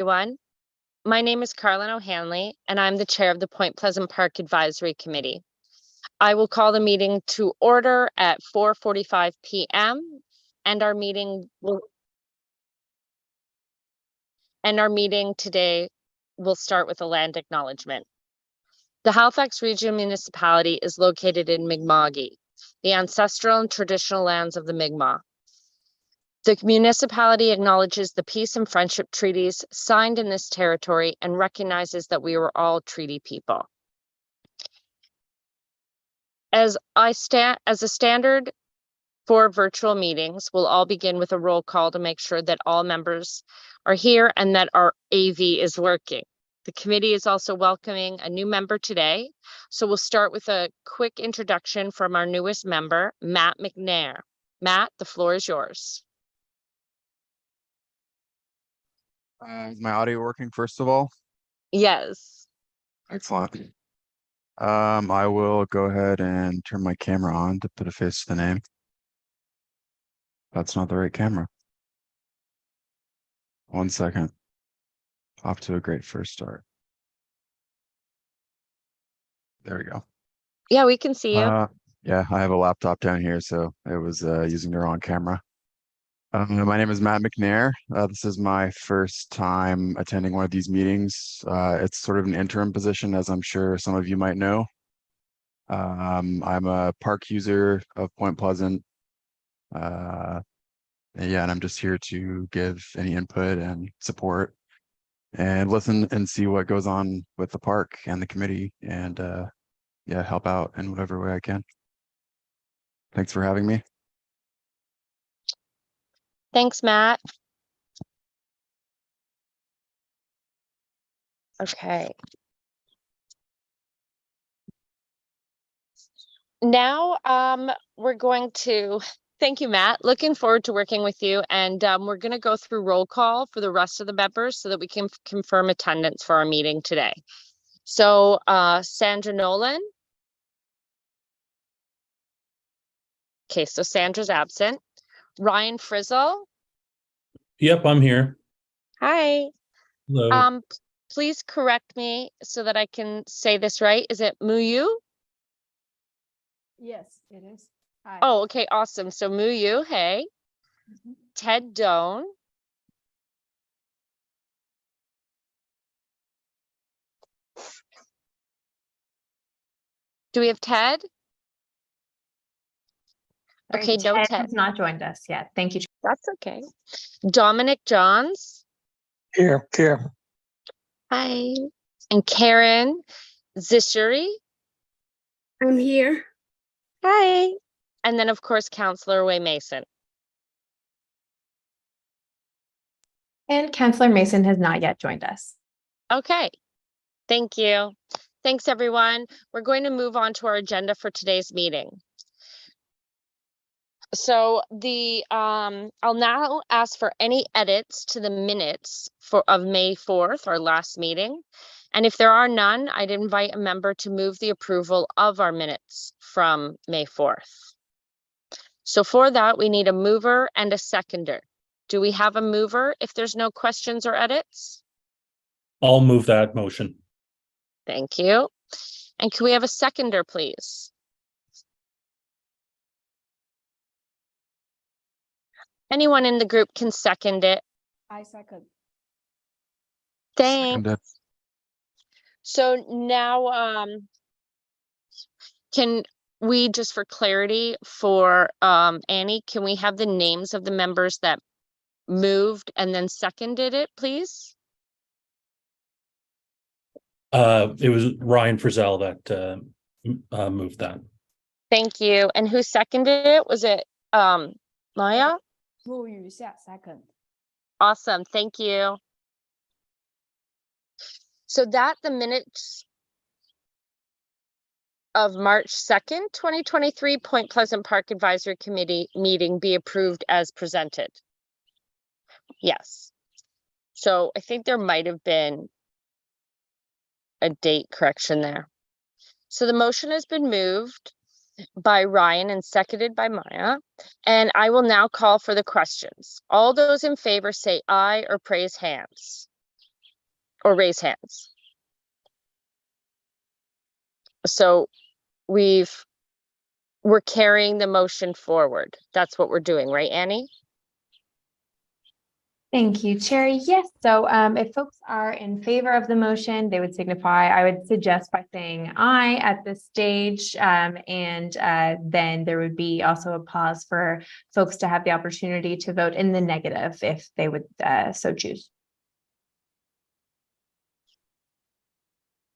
Everyone. My name is Carlin O'Hanley, and I'm the chair of the Point Pleasant Park Advisory Committee. I will call the meeting to order at 4:45 p.m. and our meeting today will start with a land acknowledgement. The Halifax Regional Municipality is located in Mi'kma'ki, the ancestral and traditional lands of the Mi'kmaq. The municipality acknowledges the peace and friendship treaties signed in this territory and recognizes that we were all treaty people. As a standard for virtual meetings, we'll all begin with a roll call to make sure that all members are here and that our AV is working. The committee is also welcoming a new member today, so we'll start with a quick introduction from our newest member, Matt McNair. Matt, the floor is yours. Is my audio working first of all? Yes. Excellent. I will go ahead and turn my camera on to put a face to the name. That's not the right camera. 1 second. Off to a great first start. There we go. Yeah, we can see you. Yeah, I have a laptop down here, so it was using the wrong camera. My name is Matt McNair. This is my first time attending one of these meetings. It's sort of an interim position, as I'm sure some of you might know. I'm a park user of Point Pleasant. Yeah, and I'm just here to give any input and support and listen and see what goes on with the park and the committee and yeah, help out in whatever way I can. Thanks for having me. Thanks, Matt. Okay. Now, we're going to, thank you, Matt. Looking forward to working with you. And we're going to go through roll call for the rest of the members so that we can confirm attendance for our meeting today. So, Sandra Nolan. Okay, so Sandra's absent. Ryan Frizzle. Yep, I'm here. Hi. Hello. Please correct me so that I can say this right. Is it Muyu? Yes, it is. Hi. Oh, okay, awesome. So Muyu, hey. Ted Doan. Do we have Ted? Okay, no Ted Ted. has not joined us yet. Thank you. That's okay. Dominic Johns. Here. Hi. And Karen Zishuri. I'm here. Hi. And then, of course, Councillor Way Mason. And Councillor Mason has not yet joined us. Okay. Thank you. Thanks, everyone. We're going to move on to our agenda for today's meeting. So I'll now ask for any edits to the minutes of May 4th, our last meeting. And if there are none, I'd invite a member to move the approval of our minutes from May 4th. So for that, we need a mover and a seconder. Do we have a mover if there's no questions or edits? I'll move that motion. Thank you. And can we have a seconder, please? Anyone in the group can second it. I second. Thanks. Seconded. So now, can we, just for clarity for Annie, can we have the names of the members that moved and then seconded it, please? It was Ryan Frizzell that moved that. Thank you. And who seconded it? Was it Maya? Second. Awesome. Thank you. So that the minutes of March 2nd, 2023 Point Pleasant Park Advisory Committee meeting be approved as presented. Yes. So I think there might have been a date correction there. So the motion has been moved by Ryan and seconded by Maya. And I will now call for the questions. All those in favor say aye or praise hands. or raise hands. So we're carrying the motion forward. That's what we're doing, right, Annie? Thank you, Chair. Yes, so if folks are in favor of the motion, they would signify, I would suggest by saying aye at this stage. And then there would be also a pause for folks to have the opportunity to vote in the negative if they would so choose.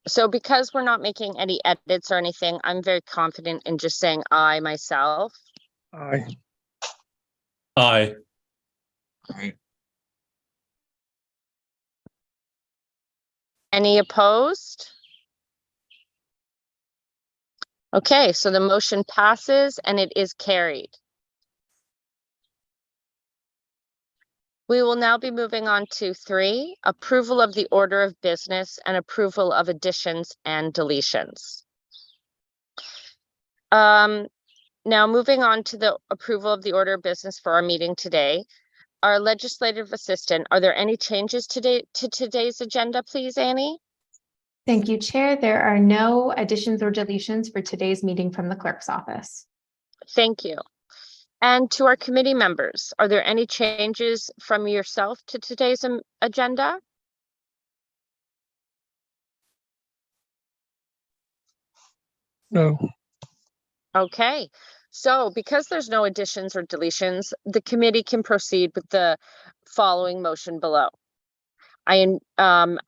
So because we're not making any edits or anything, I'm very confident in just saying aye myself. Aye. Aye. Any opposed? Okay, so the motion passes and it is carried. We will now be moving on to 3, approval of the order of business and approval of additions and deletions. Now moving on to the approval of the order of business for our meeting today. Our legislative assistant, are there any changes to today's agenda, please, Annie? Thank you, Chair. There are no additions or deletions for today's meeting from the clerk's office. Thank you. And to our committee members, are there any changes from yourself to today's agenda? No. Okay, so because there's no additions or deletions, the committee can proceed with the following motion below. I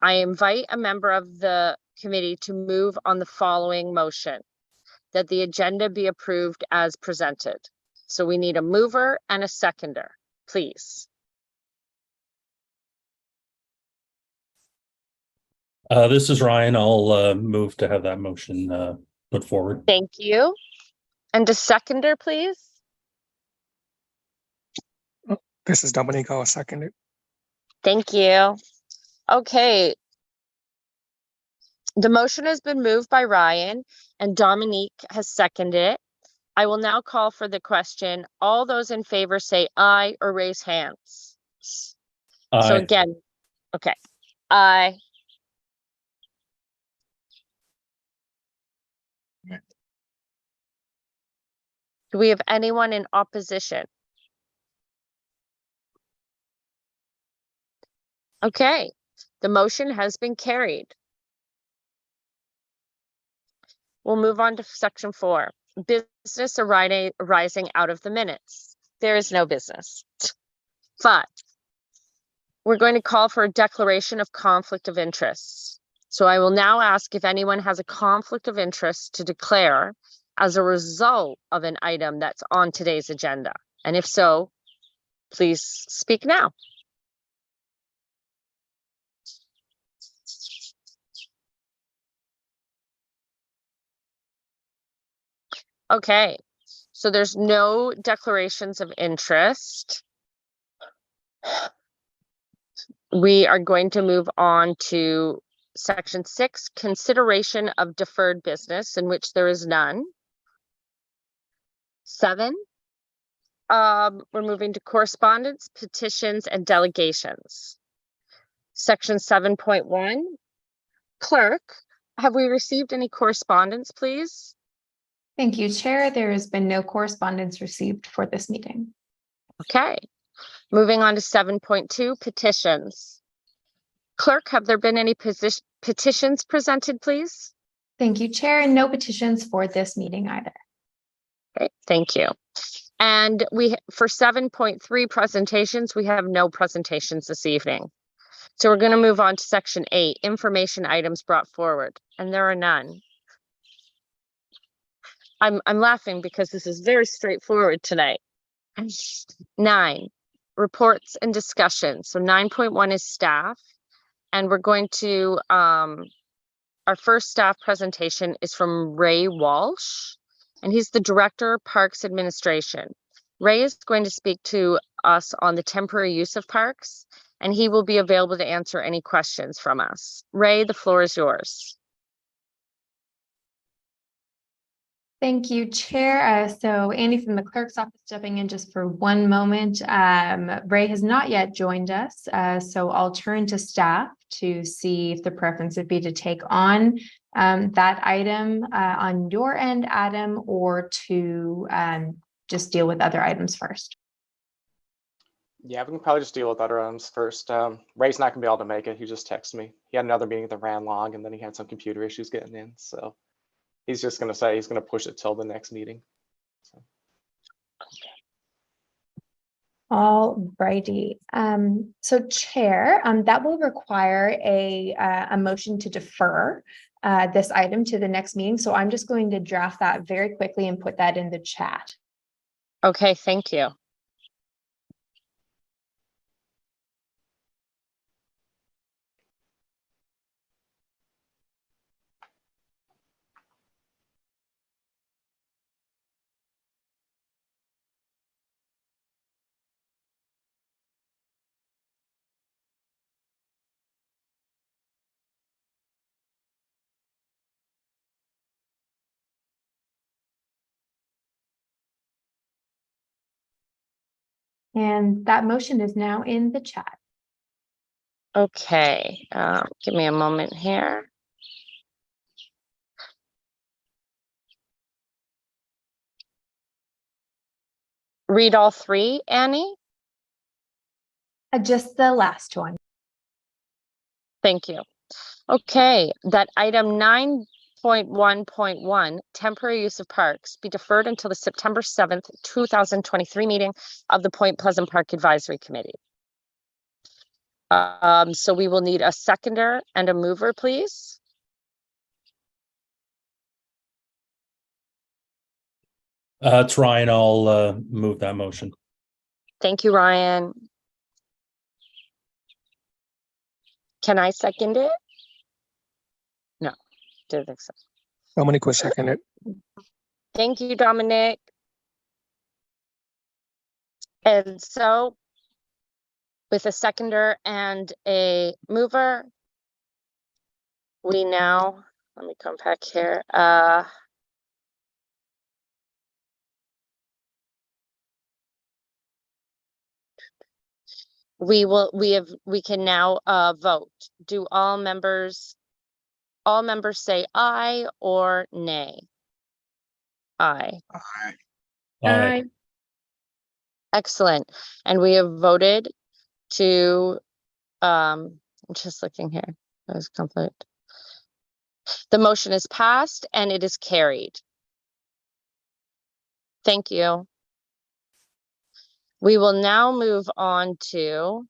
invite a member of the committee to move on the following motion, that the agenda be approved as presented. So we need a mover and a seconder, please. This is Ryan. I'll move to have that motion put forward. Thank you. And a seconder, please. This is Dominic. I'll second it. Thank you. Okay. The motion has been moved by Ryan and Dominique has seconded it. I will now call for the question. All those in favor say aye or raise hands. So Aye. again, okay, aye. Do we have anyone in opposition? Okay, the motion has been carried. We'll move on to section 4, business arising out of the minutes. There is no business. 5, we're going to call for a declaration of conflict of interests. So I will now ask if anyone has a conflict of interest to declare as a result of an item that's on today's agenda. And if so, please speak now. Okay, so there's no declarations of interest. We are going to move on to section 6, consideration of deferred business, in which there is none. 7, we're moving to correspondence, petitions, and delegations. Section 7.1, clerk, have we received any correspondence, please? Thank you, Chair. There has been no correspondence received for this meeting. Okay, moving on to 7.2, petitions. Clerk, have there been any petitions presented, please? Thank you, Chair, and no petitions for this meeting either. Okay, thank you. And for 7.3 presentations, we have no presentations this evening. So we're going to move on to section 8, information items brought forward, and there are none. I'm laughing because this is very straightforward tonight. 9, reports and discussions. So 9.1 is staff, and we're going to, our first staff presentation is from Ray Walsh, and he's the Director, Parks Administration. Ray is going to speak to us on the temporary use of parks, and he will be available to answer any questions from us. Ray, the floor is yours. Thank you, Chair. So Andy from the clerk's office stepping in just for one moment. Ray has not yet joined us, so I'll turn to staff to see if the preference would be to take on that item on your end, Adam, or to just deal with other items first. Yeah, we can probably just deal with other items first. Ray's not gonna be able to make it. He just texted me. He had another meeting that ran long, and then he had some computer issues getting in. So he's just gonna say he's gonna push it till the next meeting. So. All righty. So Chair, that will require a motion to defer this item to the next meeting. So I'm just going to draft that very quickly and put that in the chat. Okay, thank you. And that motion is now in the chat. Okay, give me a moment here. Read all three, Annie? Just the last one. Thank you. Okay, that item 9.1.1, temporary use of parks, be deferred until the September 7th, 2023 meeting of the Point Pleasant Park Advisory Committee. So we will need a seconder and a mover, please. It's Ryan. I'll move that motion. Thank you, Ryan. Can I second it? No, didn't think so. Dominic will second it. Thank you, Dominic. And so with a seconder and a mover, we now, let me come back here. We can now vote. Do all members say aye or nay? Aye. Aye. Excellent. And we have voted to, I'm just looking here. There's conflict. The motion is passed and it is carried. Thank you. We will now move on to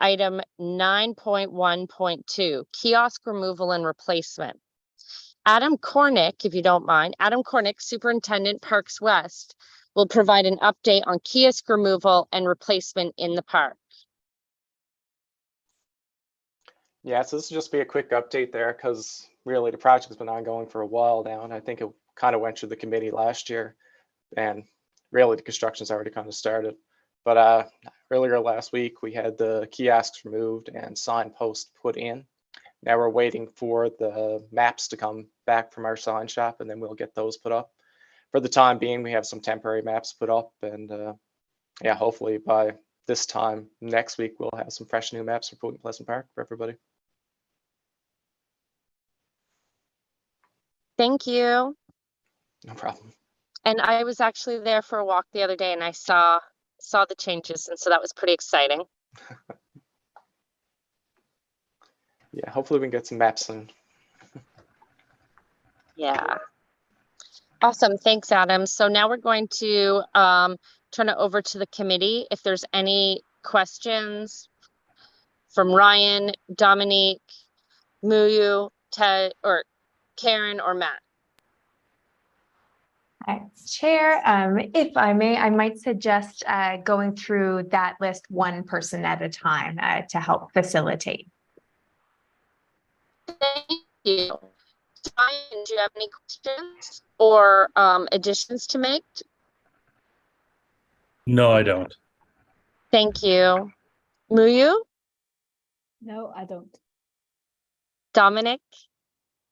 item 9.1.2, kiosk removal and replacement. Adam Cornick, if you don't mind, Adam Cornick, Superintendent Parks West, will provide an update on kiosk removal and replacement in the park. Yeah, so this will just be a quick update there because really the project's been ongoing for a while now, and I think it kind of went through the committee last year, and really the construction's already kind of started. But earlier last week we had the kiosks removed and signposts put in. Now we're waiting for the maps to come back from our sign shop, and then we'll get those put up. For the time being, we have some temporary maps put up, and yeah, hopefully by this time next week we'll have some fresh new maps for Point Pleasant Park for everybody. Thank you. No problem. And I was actually there for a walk the other day and I saw the changes, and so that was pretty exciting. Yeah, hopefully we can get some maps soon. Yeah. Awesome. Thanks, Adam. So now we're going to turn it over to the committee. If there's any questions from Ryan, Dominique, Muyu, Ted, or Karen, or Matt. Chair, if I may, I might suggest going through that list one person at a time to help facilitate. Thank you. Ryan, do you have any questions or additions to make? No, I don't. Thank you. Muyu? No, I don't. Dominic,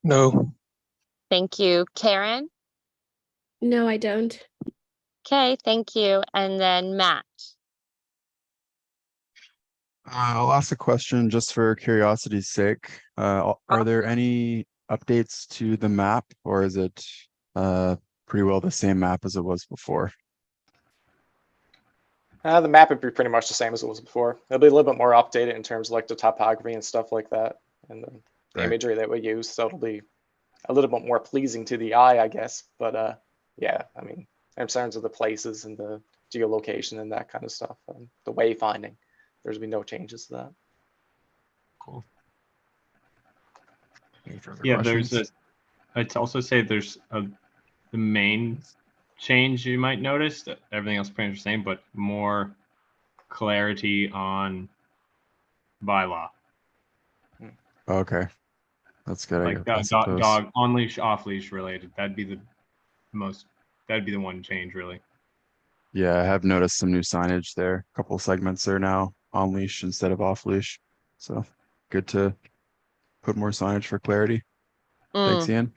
No. thank you. Karen? No, I don't. Okay, thank you. And then Matt. I'll ask a question just for curiosity's sake. Are there any updates to the map, or is it pretty well the same map as it was before? The map would be pretty much the same as it was before. It'll be a little bit more updated in terms of like the topography and stuff like that, and the Right. imagery that we use. So it'll be a little bit more pleasing to the eye, I guess. But yeah, I mean, in terms of the places and the geolocation and that kind of stuff, and the wayfinding, there's been no changes to that. Cool. Any further Yeah, questions? I'd also say there's the main change you might notice that everything else pretty much the same, but more clarity on bylaw. Okay, that's good. Like I suppose. dog on leash, off leash related. That'd be the one change really. Yeah, I have noticed some new signage there. A couple segments are now on leash instead of off leash. So good to put more signage for clarity. Thanks, Mm, Ian.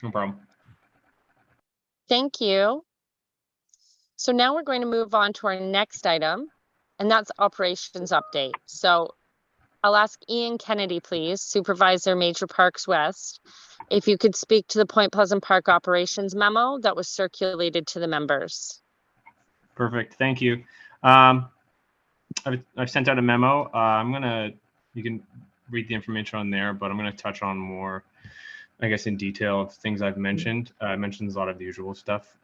No problem. thank you. So now we're going to move on to our next item, and that's operations update. So I'll ask Ian Kennedy, please, Supervisor Major Parks West, if you could speak to the Point Pleasant Park operations memo that was circulated to the members. Perfect. Thank you. I've sent out a memo. You can read the information on there, but I'm going to touch on more, I guess, in detail of things I've mentioned. I mentioned a lot of the usual stuff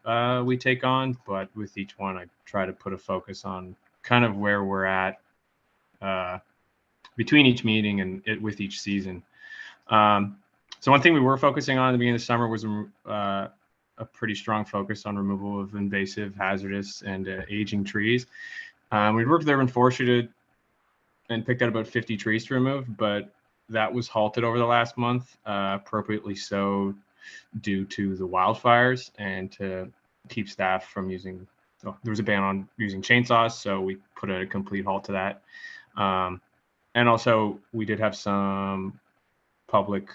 we take on, but with each one, I try to put a focus on kind of where we're at between each meeting and with each season. So one thing we were focusing on at the beginning of the summer was a pretty strong focus on removal of invasive, hazardous, and aging trees. We worked with Urban Forestry and picked out about 50 trees to remove, but that was halted over the last month, appropriately so, due to the wildfires and to keep staff from using. There was a ban on using chainsaws, so we put a complete halt to that. And also, we did have some public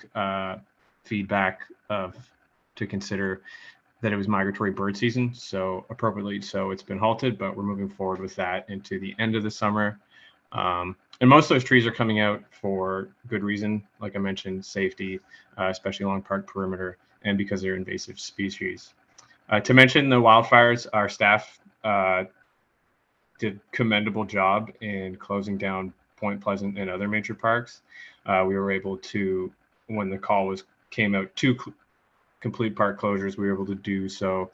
feedback to consider that it was migratory bird season, so appropriately so it's been halted, but we're moving forward with that into the end of the summer. And most of those trees are coming out for good reason, like I mentioned, safety, especially along park perimeter, and because they're invasive species. To mention the wildfires, our staff did commendable job in closing down Point Pleasant and other major parks. We were able to, when the call came out to complete park closures, we were able to do so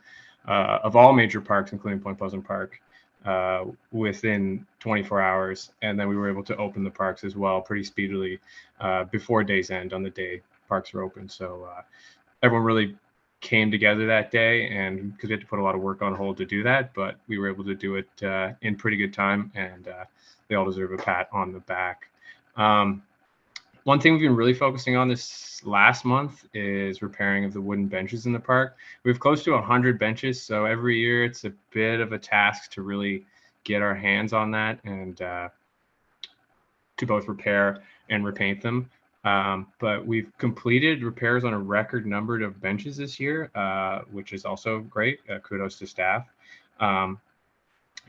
of all major parks, including Point Pleasant Park, within 24 hours. And then we were able to open the parks as well pretty speedily before day's end on the day parks were open. So everyone really came together that day, and because we had to put a lot of work on hold to do that, but we were able to do it in pretty good time, and they all deserve a pat on the back. One thing we've been really focusing on this last month is repairing of the wooden benches in the park. We have close to 100 benches, so every year it's a bit of a task to really get our hands on that and to both repair and repaint them. But we've completed repairs on a record number of benches this year, which is also great. Kudos to staff. So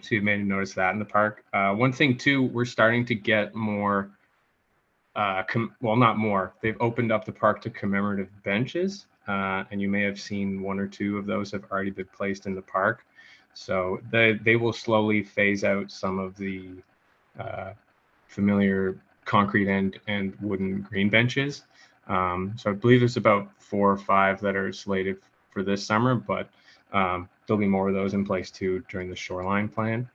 you've made a notice of that in the park. One thing too, we're starting to get more, well, not more. They've opened up the park to commemorative benches, and you may have seen one or two of those have already been placed in the park. So they will slowly phase out some of the familiar concrete and wooden green benches. So I believe there's about 4 or 5 that are slated for this summer, but there'll be more of those in place too during the shoreline plan.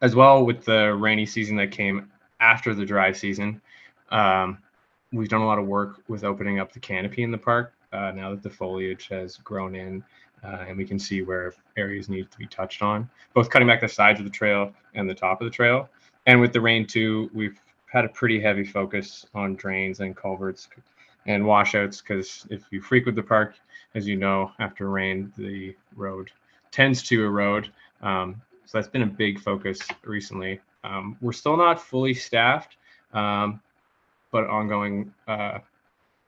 As well, with the rainy season that came after the dry season, we've done a lot of work with opening up the canopy in the park now that the foliage has grown in, and we can see where areas need to be touched on, both cutting back the sides of the trail and the top of the trail. And with the rain too, we've had a pretty heavy focus on drains and culverts and washouts, because if you frequent the park, as you know, after rain, the road tends to erode. So that's been a big focus recently. We're still not fully staffed, but ongoing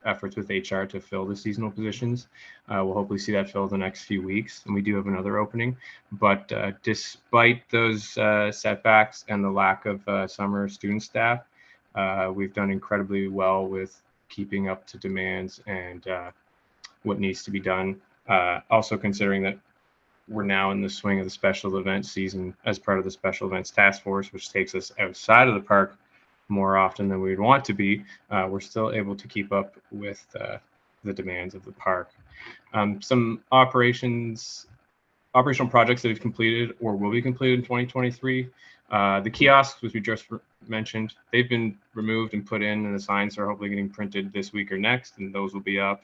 efforts with HR to fill the seasonal positions. We'll hopefully see that filled the next few weeks, and we do have another opening. But despite those setbacks and the lack of summer student staff, we've done incredibly well with keeping up to demands and what needs to be done. Also considering that we're now in the swing of the special event season as part of the special events task force, which takes us outside of the park more often than we'd want to be, we're still able to keep up with the demands of the park. Some operational projects that we've completed or will be completed in 2023. The kiosks, which we just mentioned, they've been removed and put in, and the signs are hopefully getting printed this week or next, and those will be up.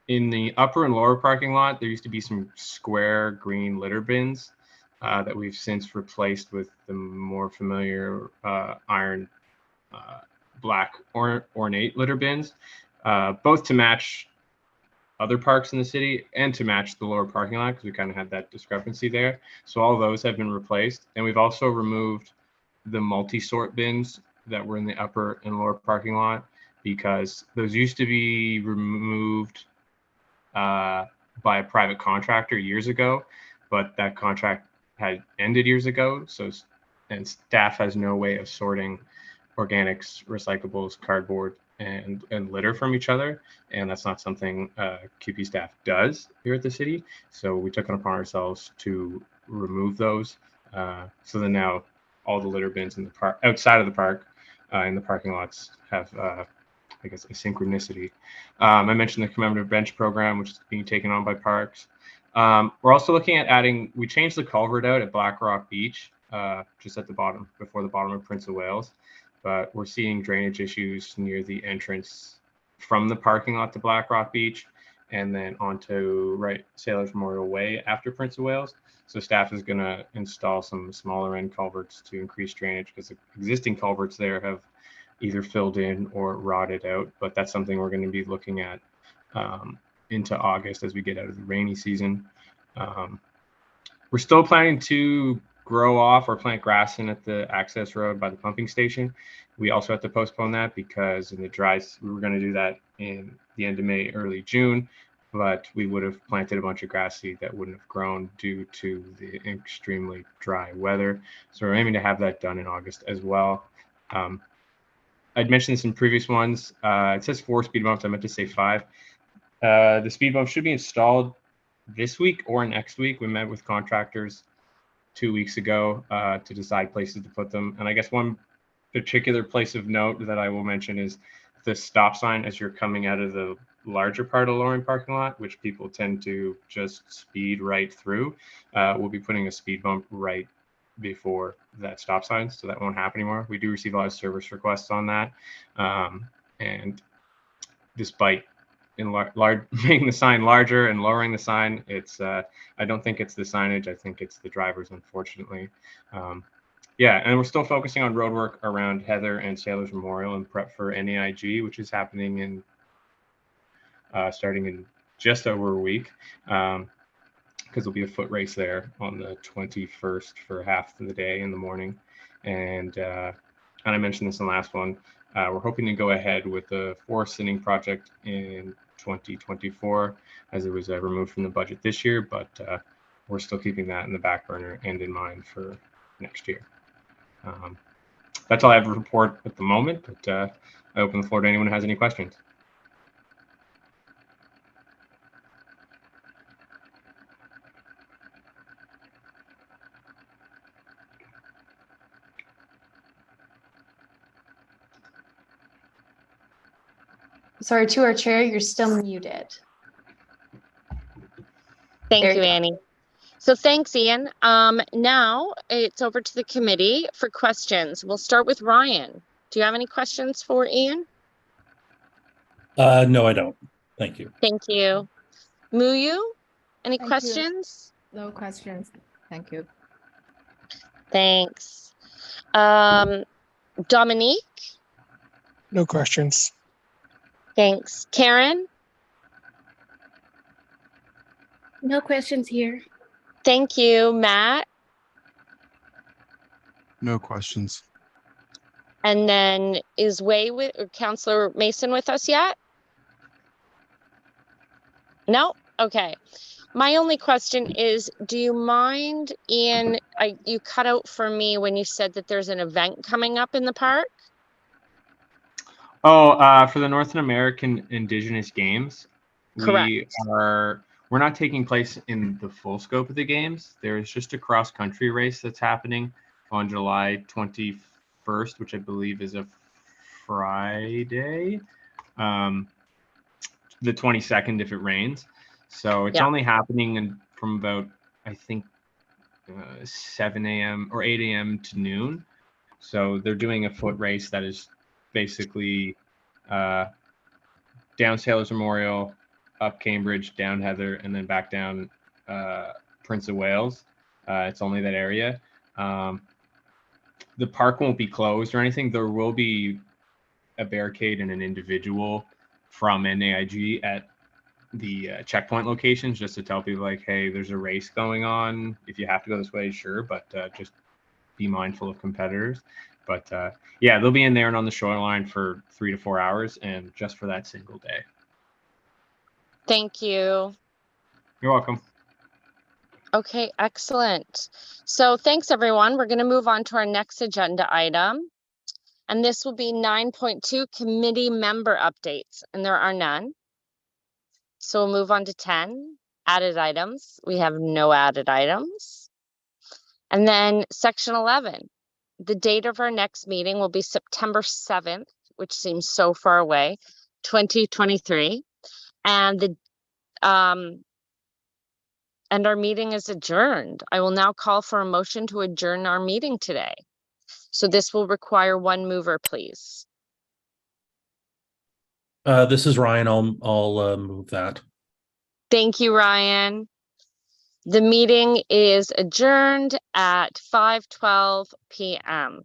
In the upper and lower parking lot, there used to be some square green litter bins that we've since replaced with the more familiar iron black ornate litter bins, both to match other parks in the city and to match the lower parking lot, because we kind of had that discrepancy there. So all those have been replaced. And we've also removed the multi-sort bins that were in the upper and lower parking lot, because those used to be removed by a private contractor years ago, but that contract had ended years ago. And staff has no way of sorting organics, recyclables, cardboard, and litter from each other. And that's not something QP staff does here at the city. So we took it upon ourselves to remove those. So then now all the litter bins in the park, outside of the park, in the parking lots have I guess a synchronicity. I mentioned the commemorative bench program, which is being taken on by parks. We're also looking at adding, we changed the culvert out at Black Rock Beach, just at the bottom, before the bottom of Prince of Wales. But we're seeing drainage issues near the entrance from the parking lot to Black Rock Beach and then onto Sailors Memorial Way after Prince of Wales. So staff is going to install some smaller end culverts to increase drainage, because the existing culverts there have either filled in or rotted out. But that's something we're going to be looking at into August as we get out of the rainy season. We're still planning to grow off or plant grass in at the access road by the pumping station. We also have to postpone that because in the we were going to do that in the end of May, early June, but we would have planted a bunch of grass seed that wouldn't have grown due to the extremely dry weather. So we're aiming to have that done in August as well. I'd mentioned this in previous ones. It says 4 speed bumps. I meant to say 5. The speed bump should be installed this week or next week. We met with contractors 2 weeks ago to decide places to put them. And I guess one particular place of note that I will mention is the stop sign as you're coming out of the larger part of Loring parking lot, which people tend to just speed right through. We'll be putting a speed bump right before that stop sign, so that won't happen anymore. We do receive a lot of service requests on that. And despite making the sign larger and lowering the sign, it's I don't think it's the signage. I think it's the drivers, unfortunately. Yeah, and we're still focusing on road work around Heather and Sailors Memorial and prep for NAIG, which is happening in starting in just over a week, because there'll be a foot race there on the 21st for half of the day in the morning. And I mentioned this in the last one. We're hoping to go ahead with the forest thinning project in 2024, as it was removed from the budget this year, but we're still keeping that in the back burner and in mind for next year. That's all I have to report at the moment, but I open the floor to anyone who has any questions. Sorry, to our chair, you're still muted. Thank There you, you go. Annie. So thanks, Ian. Now it's over to the committee for questions. We'll start with Ryan. Do you have any questions for Ian? No, I don't. Thank you. Thank you. Muyu, any Thank you. questions? No questions. Thank you. Thanks. Dominique, No questions. thanks. Karen, No questions here. Thank you, Matt. No questions. And then is Counselor Mason with us yet? No? Okay. My only question is, do you mind, Ian, you cut out for me when you said that there's an event coming up in the park? Oh, for the North American Indigenous Games, Correct. we're not taking place in the full scope of the games. There's just a cross country race that's happening on July 21st, which I believe is a Friday. The 22nd if it rains. So it's Yeah. only happening from about, I think, 7 a.m. or 8 a.m. to noon. So they're doing a foot race that is basically down Sailors Memorial, up Cambridge, down Heather, and then back down Prince of Wales. It's only that area. The park won't be closed or anything. There will be a barricade and an individual from NAIG at the checkpoint locations just to tell people like, hey, there's a race going on. If you have to go this way, sure, but just be mindful of competitors. But yeah, they'll be in there and on the shoreline for 3 to 4 hours and just for that single day. Thank you. You're welcome. Okay, excellent. So thanks, everyone. We're going to move on to our next agenda item. And this will be 9.2 committee member updates, and there are none. So we'll move on to 10 added items. We have no added items. And then section 11, the date of our next meeting will be September 7th, which seems so far away, 2023. And our meeting is adjourned. I will now call for a motion to adjourn our meeting today. So this will require one mover, please. This is Ryan. I'll move that. Thank you, Ryan. The meeting is adjourned at 5:12 p.m.